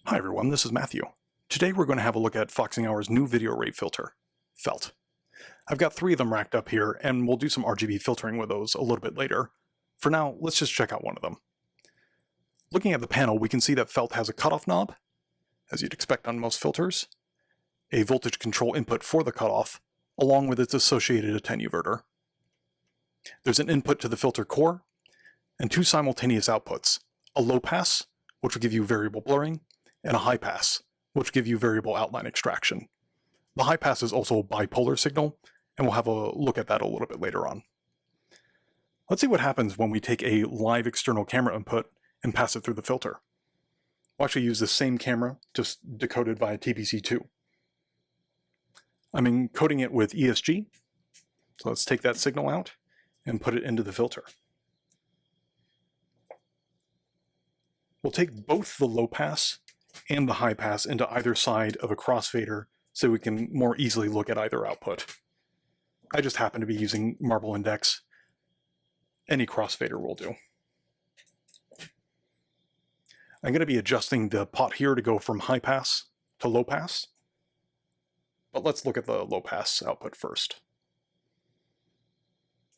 Hi everyone, this is Matthew. Today we're going to have a look at Foxing Hour's new video rate filter, Felt. I've got 3 of them racked up here, and we'll do some RGB filtering with those a little bit later. For now, let's just check out one of them. Looking at the panel, we can see that Felt has a cutoff knob, as you'd expect on most filters, a voltage control input for the cutoff, along with its associated attenuverter. There's an input to the filter core, and 2 simultaneous outputs, a low pass, which will give you variable blurring, and a high pass, which give you variable outline extraction. The high pass is also a bipolar signal, and we'll have a look at that a little bit later on. Let's see what happens when we take a live external camera input and pass it through the filter. We'll actually use the same camera, just decoded via TBC2. I'm encoding it with ESG, so let's take that signal out and put it into the filter. We'll take both the low pass and the high pass into either side of a crossfader so we can more easily look at either output. I just happen to be using Marble Index. Any crossfader will do. I'm going to be adjusting the pot here to go from high pass to low pass. But let's look at the low pass output first.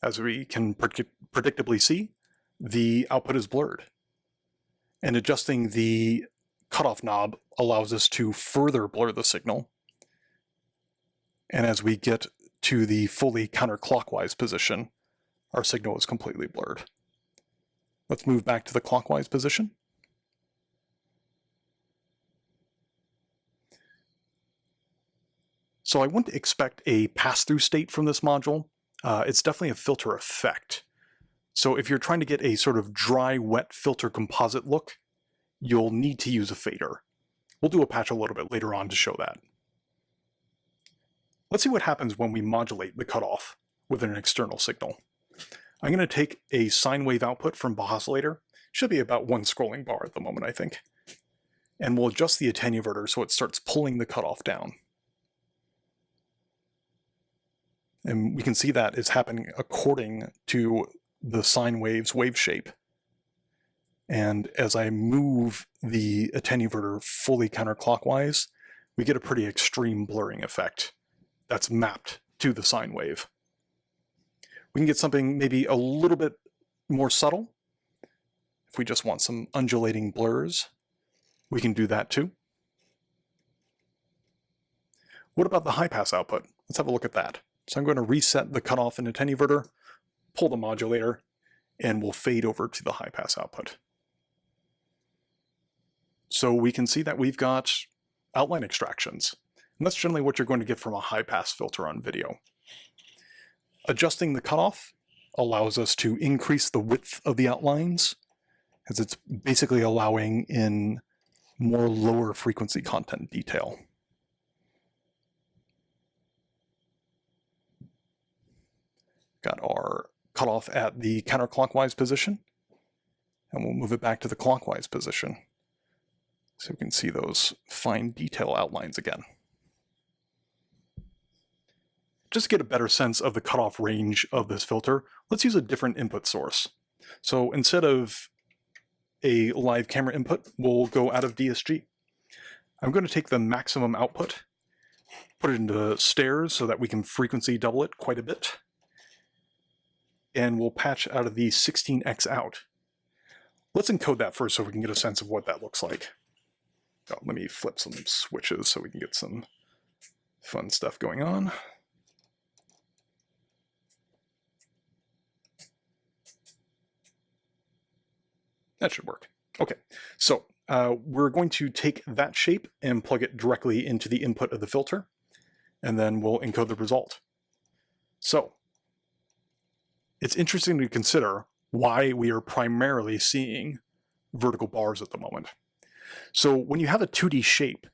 As we can predictably see, the output is blurred. And adjusting the cutoff knob allows us to further blur the signal. And as we get to the fully counterclockwise position, our signal is completely blurred. Let's move back to the clockwise position. So I wouldn't expect a pass-through state from this module. It's definitely a filter effect. So if you're trying to get a sort of dry, wet filter composite look, you'll need to use a fader. We'll do a patch a little bit later on to show that. Let's see what happens when we modulate the cutoff with an external signal. I'm going to take a sine wave output from Oscillator. Should be about 1 scrolling bar at the moment, I think. And we'll adjust the attenuverter so it starts pulling the cutoff down. And we can see that is happening according to the sine wave's wave shape. And as I move the attenuverter fully counterclockwise, we get a pretty extreme blurring effect that's mapped to the sine wave. We can get something maybe a little bit more subtle. If we just want some undulating blurs, we can do that too. What about the high pass output? Let's have a look at that. So I'm going to reset the cutoff and attenuverter, pull the modulator, and we'll fade over to the high pass output. So we can see that we've got outline extractions. And that's generally what you're going to get from a high pass filter on video. Adjusting the cutoff allows us to increase the width of the outlines, as it's basically allowing in more lower frequency content detail. Got our cutoff at the counterclockwise position, and we'll move it back to the clockwise position so we can see those fine detail outlines again. Just to get a better sense of the cutoff range of this filter, let's use a different input source. So instead of a live camera input, we'll go out of DSG. I'm going to take the maximum output, put it into stairs so that we can frequency double it quite a bit, and we'll patch out of the 16x out. Let's encode that first so we can get a sense of what that looks like. Oh, let me flip some switches so we can get some fun stuff going on. That should work. Okay, so we're going to take that shape and plug it directly into the input of the filter, and then we'll encode the result. So it's interesting to consider why we are primarily seeing vertical bars at the moment. So when you have a 2D shape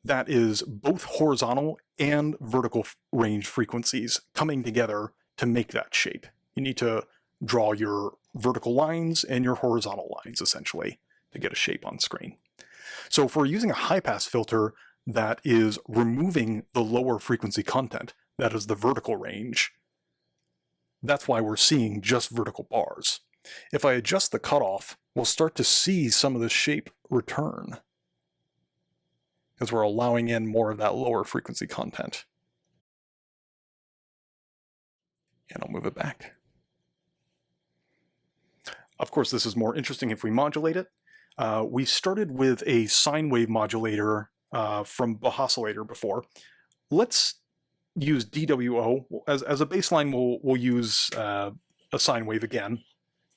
that is both horizontal and vertical range frequencies coming together to make that shape, you need to draw your vertical lines and your horizontal lines, essentially, to get a shape on screen. So if we're using a high-pass filter that is removing the lower frequency content, that is the vertical range, that's why we're seeing just vertical bars. If I adjust the cutoff, we'll start to see some of the shape return. because we're allowing in more of that lower frequency content. And I'll move it back. Of course, this is more interesting if we modulate it. We started with a sine wave modulator from Bahoscillator before. Let's use DWO. As a baseline, we'll use a sine wave again,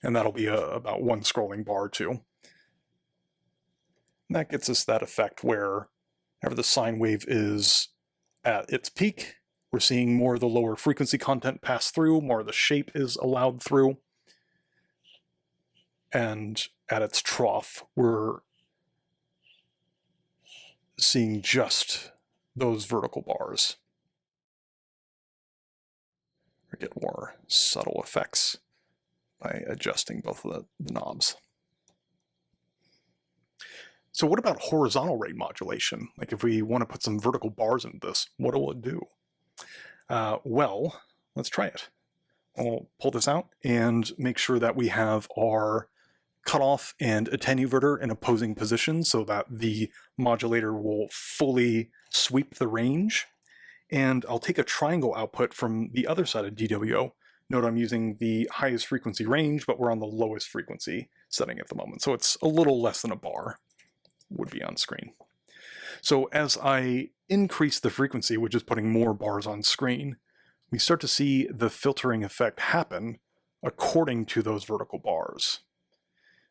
and that'll be about one scrolling bar too. And that gets us that effect where whenever the sine wave is at its peak, we're seeing more of the lower frequency content pass through, more of the shape is allowed through. And at its trough, we're seeing just those vertical bars. We get more subtle effects by adjusting both of the knobs. So what about horizontal rate modulation? Like if we want to put some vertical bars into this, what will it do? Well, let's try it. I'll pull this out and make sure that we have our cutoff and attenuverter in opposing positions so that the modulator will fully sweep the range. And I'll take a triangle output from the other side of DWO. Note I'm using the highest frequency range, but we're on the lowest frequency setting at the moment. So it's a little less than a bar would be on screen. So as I increase the frequency, which is putting more bars on screen, we start to see the filtering effect happen according to those vertical bars.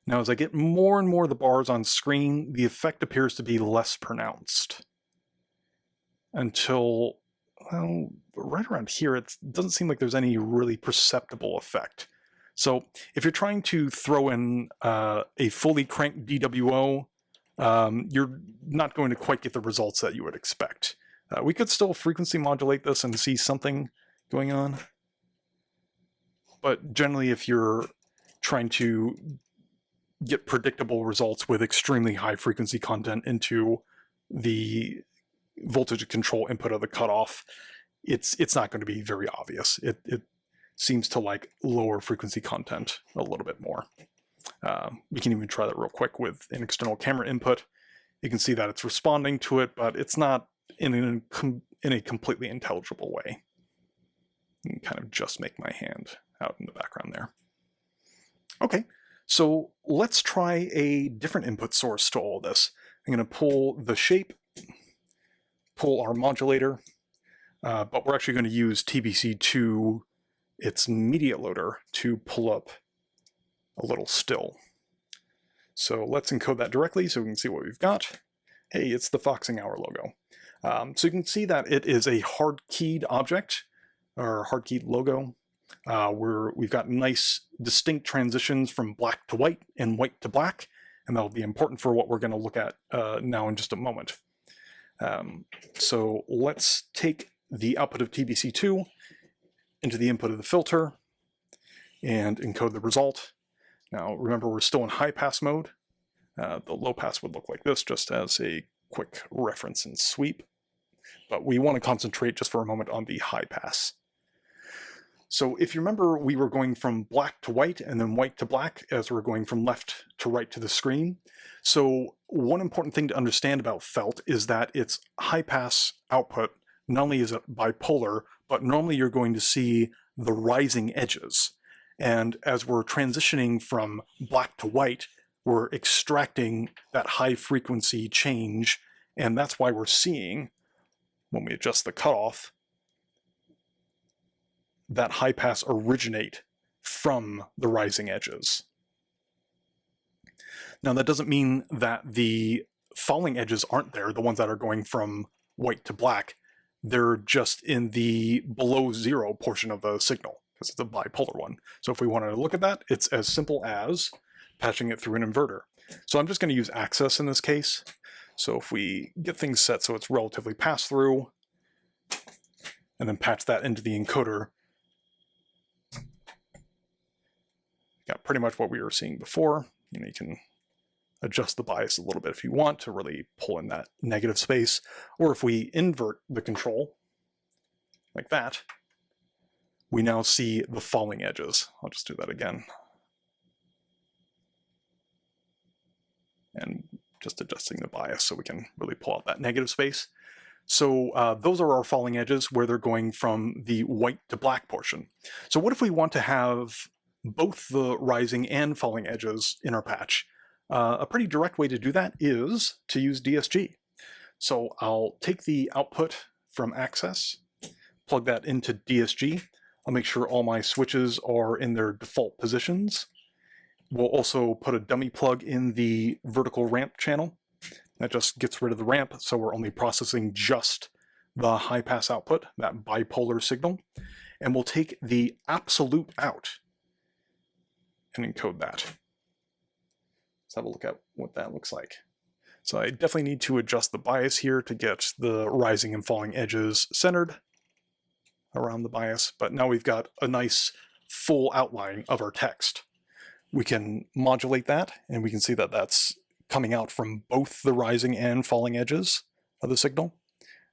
Now, as I get more and more of the bars on screen, the effect appears to be less pronounced until, well, right around here, it doesn't seem like there's any really perceptible effect. So if you're trying to throw in a fully cranked DWO, you're not going to quite get the results that you would expect. We could still frequency modulate this and see something going on. But generally, if you're trying to get predictable results with extremely high frequency content into the voltage control input of the cutoff, it's not going to be very obvious. It seems to like lower frequency content a little bit more. We can even try that real quick with an external camera input. You can see that it's responding to it, but it's not in a completely intelligible way. You can kind of just make my hand out in the background there. Okay. So let's try a different input source to all this. I'm going to pull the shape, pull our modulator, but we're actually going to use TBC2, its media loader, to pull up a little still. So let's encode that directly so we can see what we've got. Hey, it's the Foxing Hour logo. So you can see that it is a hard-keyed object, or hard-keyed logo. We've got nice distinct transitions from black to white and white to black, and that'll be important for what we're going to look at now in just a moment. So let's take the output of TBC2 into the input of the filter and encode the result. Now remember, we're still in high pass mode. The low pass would look like this, just as a quick reference and sweep, but we want to concentrate just for a moment on the high pass. So if you remember, we were going from black to white and then white to black as we're going from left to right to the screen. So one important thing to understand about felt is that its high pass output not only is it bipolar, but normally you're going to see the rising edges. And as we're transitioning from black to white, we're extracting that high frequency change, and that's why we're seeing, when we adjust the cutoff, that high pass originate from the rising edges. Now that doesn't mean that the falling edges aren't there, the ones that are going from white to black. They're just in the below zero portion of the signal, because it's a bipolar one. So if we wanted to look at that, it's as simple as patching it through an inverter. So I'm just going to use access in this case. So if we get things set so it's relatively pass-through, and then patch that into the encoder, got pretty much what we were seeing before. You can adjust the bias a little bit if you want to really pull in that negative space. Or if we invert the control, like that, we now see the falling edges. I'll just do that again. and just adjusting the bias so we can really pull out that negative space. So those are our falling edges where they're going from the white to black portion. So what if we want to have both the rising and falling edges in our patch? A pretty direct way to do that is to use DSG. So I'll take the output from Access, plug that into DSG. I'll make sure all my switches are in their default positions. We'll also put a dummy plug in the vertical ramp channel. That just gets rid of the ramp, so we're only processing just the high pass output, that bipolar signal. And we'll take the absolute out and encode that. Let's have a look at what that looks like. So I definitely need to adjust the bias here to get the rising and falling edges centered around the bias, but now we've got a nice full outline of our text. We can modulate that, and we can see that that's coming out from both the rising and falling edges of the signal,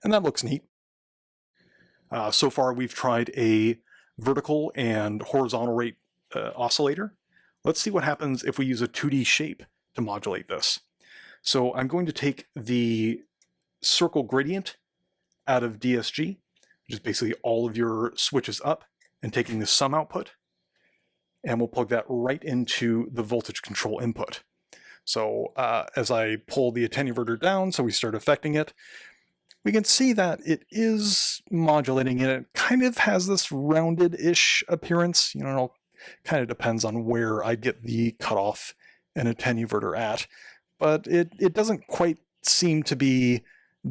and that looks neat. So far we've tried a vertical and horizontal rate oscillator. Let's see what happens if we use a 2D shape to modulate this. So I'm going to take the circle gradient out of DSG, which is basically all of your switches up, and taking the sum output, and we'll plug that right into the voltage control input. So as I pull the attenuator down, so we start affecting it, we can see that it is modulating, and it kind of has this rounded-ish appearance. You know, it kind of depends on where I get the cutoff and attenuator at, but it doesn't quite seem to be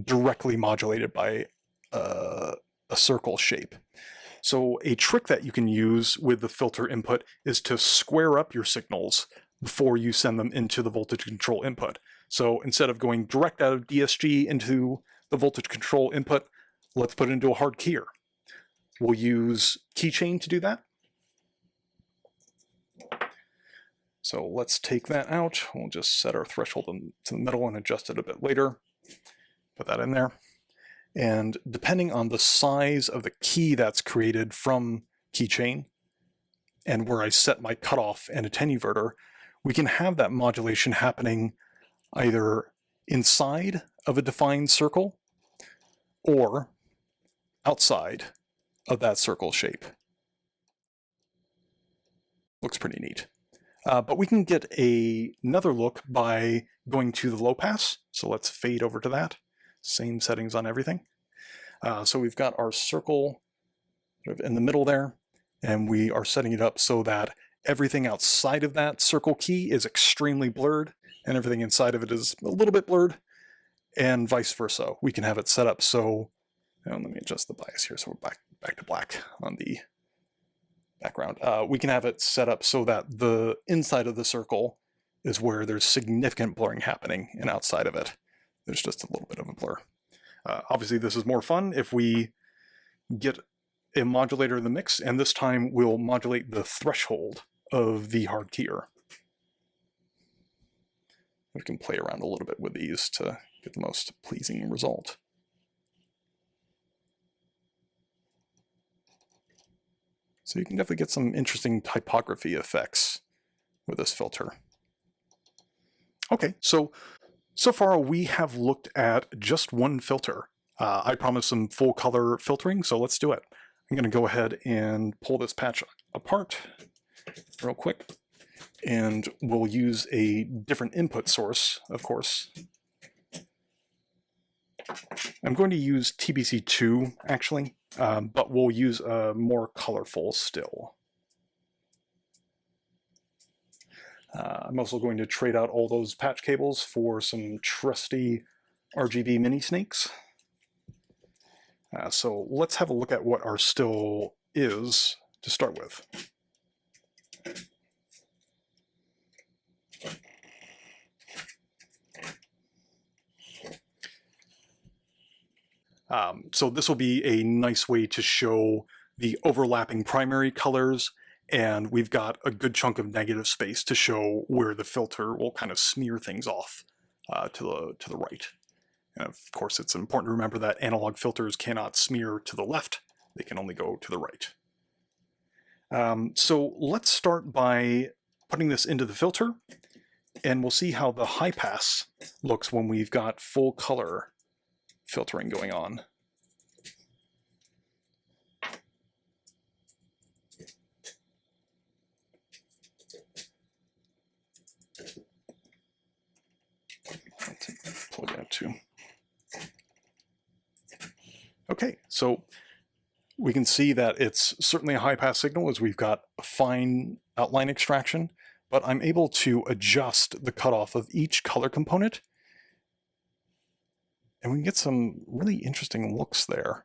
directly modulated by a circle shape. So a trick that you can use with the filter input is to square up your signals before you send them into the voltage control input. So instead of going direct out of DSG into the voltage control input, let's put it into a hard keyer. We'll use keychain to do that. So let's take that out. We'll just set our threshold to the middle and adjust it a bit later. Put that in there. And depending on the size of the key that's created from keychain and where I set my cutoff and attenuator, we can have that modulation happening either inside of a defined circle or outside of that circle shape. Looks pretty neat. But we can get another look by going to the low pass. So let's fade over to that. Same settings on everything. So we've got our circle sort of in the middle there, and we are setting it up so that everything outside of that circle key is extremely blurred, and everything inside of it is a little bit blurred, and vice versa. We can have it set up so, let me adjust the bias here so we're back to black on the background. We can have it set up so that the inside of the circle is where there's significant blurring happening, and outside of it, there's just a little bit of a blur. Obviously, this is more fun if we get a modulator in the mix, and this time we'll modulate the threshold of the hard keyer. We can play around a little bit with these to get the most pleasing result. So you can definitely get some interesting typography effects with this filter. Okay, so far we have looked at just one filter. I promised some full color filtering, so let's do it. I'm going to go ahead and pull this patch apart real quick, and we'll use a different input source, of course. I'm going to use TBC2 actually, but we'll use a more colorful still. I'm also going to trade out all those patch cables for some trusty RGB mini snakes. So let's have a look at what our still is to start with. So this will be a nice way to show the overlapping primary colors, and we've got a good chunk of negative space to show where the filter will kind of smear things off to the right. And of course, it's important to remember that analog filters cannot smear to the left, they can only go to the right. So let's start by putting this into the filter, And we'll see how the high pass looks when we've got full color filtering going on. I'll take that plug out too. Okay, so we can see that it's certainly a high pass signal as we've got fine outline extraction, but I'm able to adjust the cutoff of each color component, and we can get some really interesting looks there.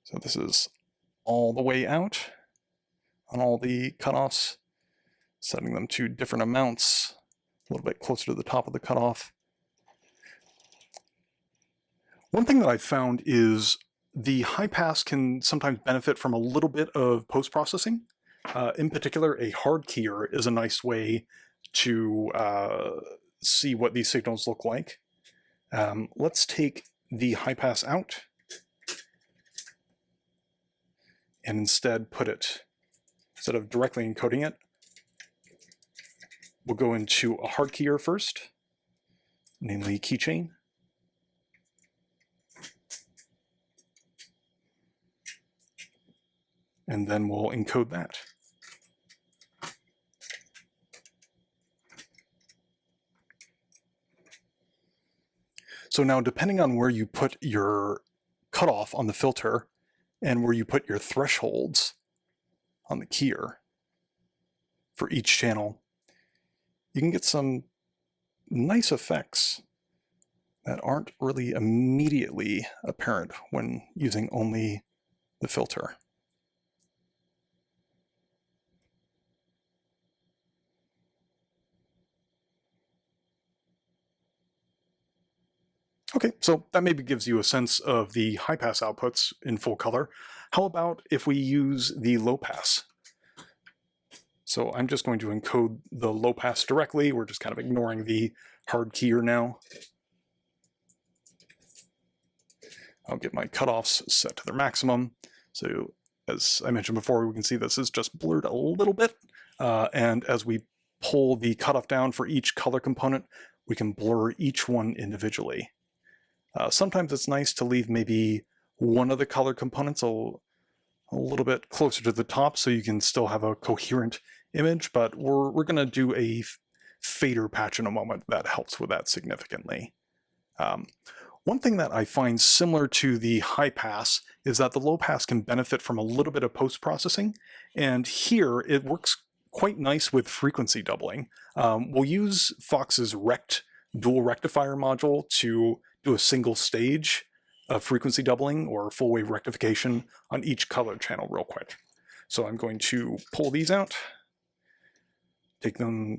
So this is all the way out on all the cutoffs, setting them to different amounts, a little bit closer to the top of the cutoff. One thing that I've found is the high pass can sometimes benefit from a little bit of post-processing. In particular, a hard keyer is a nice way to see what these signals look like. Let's take the high pass out and instead put it, instead of directly encoding it, we'll go into a hard keyer first, namely keychain. And then we'll encode that. So now, depending on where you put your cutoff on the filter and where you put your thresholds on the keyer for each channel, you can get some nice effects that aren't really immediately apparent when using only the filter. Okay, so that maybe gives you a sense of the high pass outputs in full color. How about if we use the low pass? So I'm just going to encode the low pass directly. We're just kind of ignoring the hard keyer now. I'll get my cutoffs set to their maximum. So as I mentioned before, we can see this is just blurred a little bit. And as we pull the cutoff down for each color component, we can blur each one individually. Sometimes it's nice to leave maybe one of the color components a little bit closer to the top so you can still have a coherent image, but we're going to do a fader patch in a moment that helps with that significantly. One thing that I find similar to the high pass is that the low pass can benefit from a little bit of post-processing, and here it works quite nice with frequency doubling. We'll use Fox's dual rectifier module to do a single stage of frequency doubling or full wave rectification on each color channel real quick. So I'm going to pull these out, take the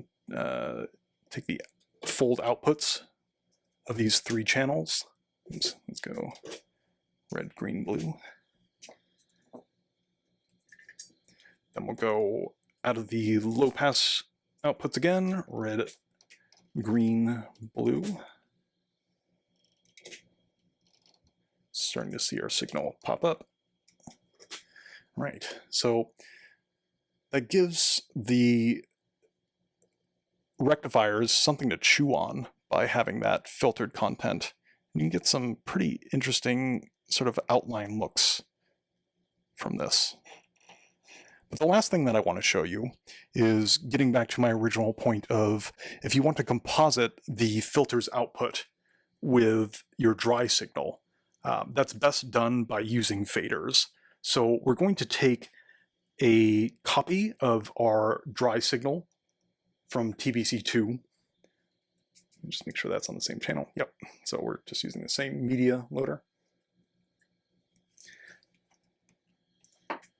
fold outputs of these three channels. Oops, let's go red, green, blue. Then we'll go out of the low pass outputs again, red, green, blue. Starting to see our signal pop up. Right, so that gives the rectifiers something to chew on by having that filtered content. You can get some pretty interesting sort of outline looks from this. But the last thing that I want to show you is getting back to my original point of if you want to composite the filter's output with your dry signal, that's best done by using faders. So we're going to take a copy of our dry signal from TBC2. Just make sure that's on the same channel. Yep. So we're just using the same media loader.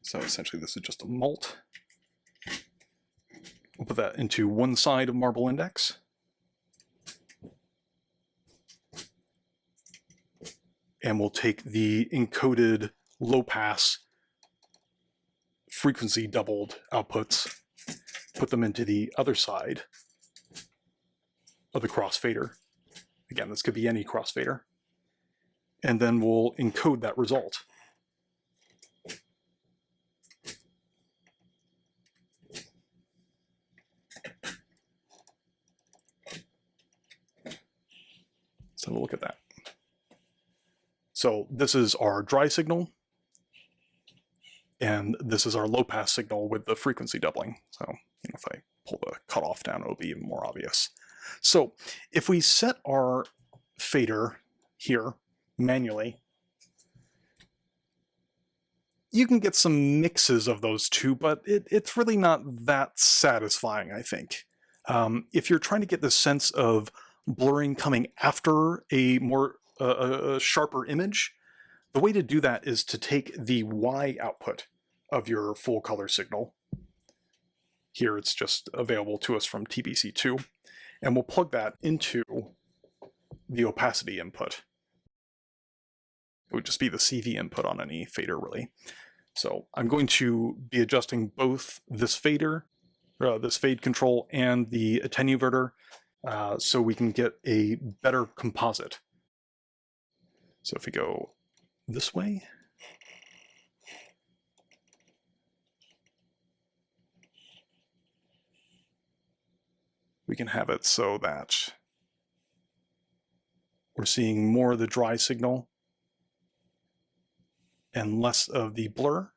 So essentially this is just a mult. We'll put that into one side of Marble Index. And we'll take the encoded low pass frequency doubled outputs, put them into the other side of the crossfader. Again, this could be any crossfader. And then we'll encode that result. Let's have a look at that. So this is our dry signal, and this is our low pass signal with the frequency doubling. So if I pull the cutoff down, it'll be even more obvious. So if we set our fader here manually, you can get some mixes of those two, but it's really not that satisfying, I think. If you're trying to get the sense of blurring coming after a more a sharper image, the way to do that is to take the Y output of your full color signal. Here it's just available to us from TBC2, and we'll plug that into the opacity input. It would just be the CV input on any fader, really. So I'm going to be adjusting both this fader, this fade control, and the attenuverter so we can get a better composite. So if we go this way, we can have it so that we're seeing more of the dry signal and less of the blur.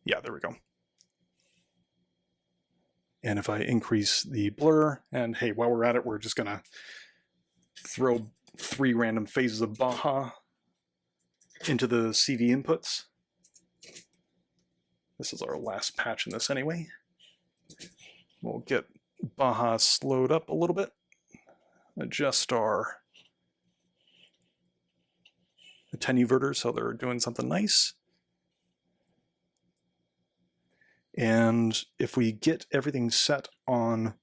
Yeah, there we go. And if I increase the blur, and hey, while we're at it, we're just gonna throw 3 random phases of Baja into the CV inputs. This is our last patch in this anyway. We'll get Baja slowed up a little bit, adjust our attenuverters so they're doing something nice. And if we get everything set on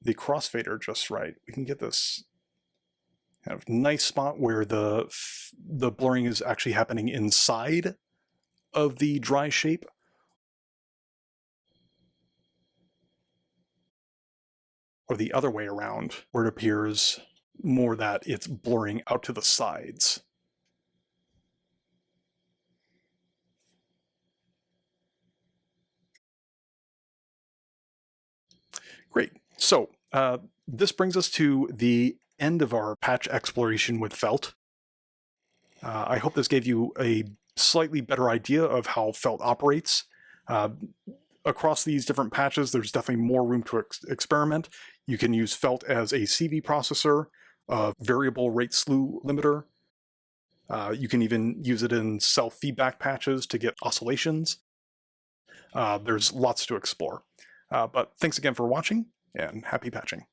the crossfader just right, we can get this kind of nice spot where the blurring is actually happening inside of the dry shape. Or the other way around, where it appears more that it's blurring out to the sides. Great. So this brings us to the end of our patch exploration with Felt. I hope this gave you a slightly better idea of how Felt operates. Across these different patches, there's definitely more room to experiment. You can use Felt as a CV processor, a variable rate slew limiter. You can even use it in self-feedback patches to get oscillations. There's lots to explore. But thanks again for watching, and happy patching.